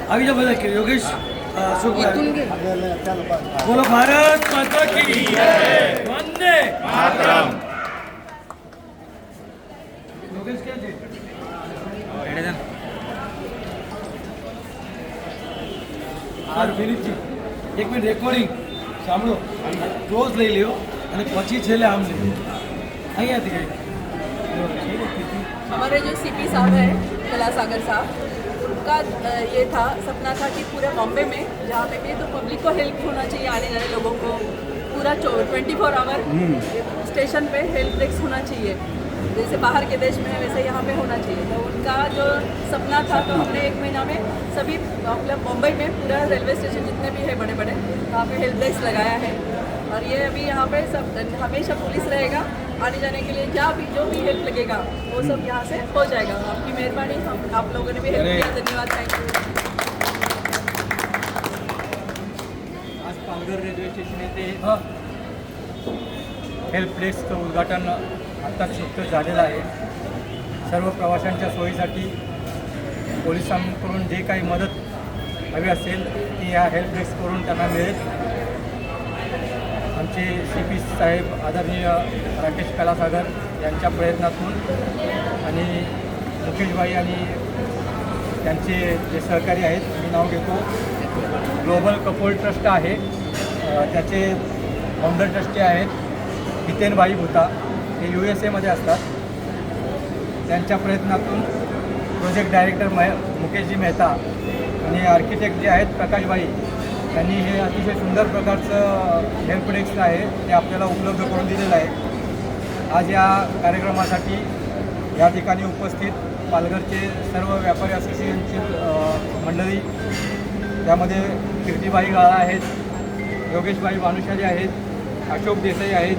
अभी जब बता योगेश बोलो भारत माता की वंदे मातरम। योगेश क्या थे एक मिनट रेकॉर्डिंग સાંભળો ક્લોઝ લઈ લ્યો અને પછી છેલ્લે આમ લઈ અહીંયાથી हमारे जो सीपी साहब हैं कलासागर साहब उनका ये था सपना था कि पूरे बॉम्बे में जहाँ पे भी तो पब्लिक को हेल्प होना चाहिए, आने जाने लोगों को पूरा 24 आवर स्टेशन पे हेल्प डेस्क होना चाहिए, जैसे बाहर के देश में है वैसे यहाँ पे होना चाहिए। तो उनका जो सपना था तो हमने 1 महीना में सभी मतलब मुंबई में पूरा रेलवे स्टेशन जितने भी है बड़े बड़े वहाँ पे हेल्प डेस्क लगाया है। और ये अभी यहाँ पे सब हमेशा पुलिस रहेगा, आने जाने के लिए जहाँ भी जो भी हेल्प लगेगा वो सब यहाँ से हो जाएगा। आपकी मेहरबानी, हम आप लोगों ने भी हेल्प किया, धन्यवाद, थैंक यू। आज पालघर रेल्वे स्टेशन येथे हेल्प डेस्कचं उद्घाटन आत्ताच नुकतंच झालेलं आहे। सर्व प्रवाशांच्या सोयीसाठी पोलिसांकडून जे काही मदत हवी असेल ती या हेल्प डेस्ककडून त्यांना मिळेल। आमचे CP साहेब आदरणीय राकेश कलासागर यांच्या प्रयत्नातून आणि मुकेशभाई आणि त्यांचे जे सहकारी आहेत, मी नाव घेतो, ग्लोबल कपोल ट्रस्ट आहे, त्याचे फाउंडर ट्रस्टी आहेत हितेनभाई भुता, ते USA मध्ये असतात। त्यांच्या प्रयत्नातून प्रोजेक्ट डायरेक्टर मुकेशजी मेहता आणि आर्किटेक्ट जे आहेत प्रकाशभाई यांनी हे अतिशय सुंदर प्रकारचं हेल्प डेस्क आहे ते आपल्याला उपलब्ध करून दिलेलं आहे। आज या कार्यक्रमासाठी या ठिकाणी उपस्थित पालघरचे सर्व व्यापारी असोसिएशनची मंडळी, त्यामध्ये कीर्तिबाई गाळा आहेत, योगेशभाई भानुशाली आहेत, अशोक देसाई आहेत,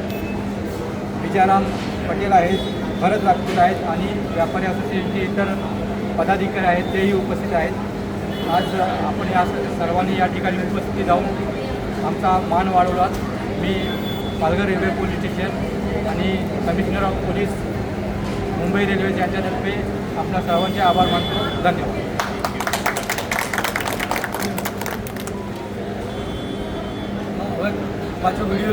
विजयराम पटेल आहेत, भरत राजपूत आहेत आणि व्यापारी असोसिएशनचे इतर पदाधिकारी आहेत तेही उपस्थित आहेत। आज आपण या सर्वांनी या ठिकाणी उपस्थिती जाऊन आमचा मान वाढवला। मी पालघर रेल्वे पोलीस स्टेशन आणि commissioner of police Mumbai railway यांच्यातर्फे आपल्या सर्वांचे आभार मानतो। धन्यवाद। पाचवा व्हिडिओ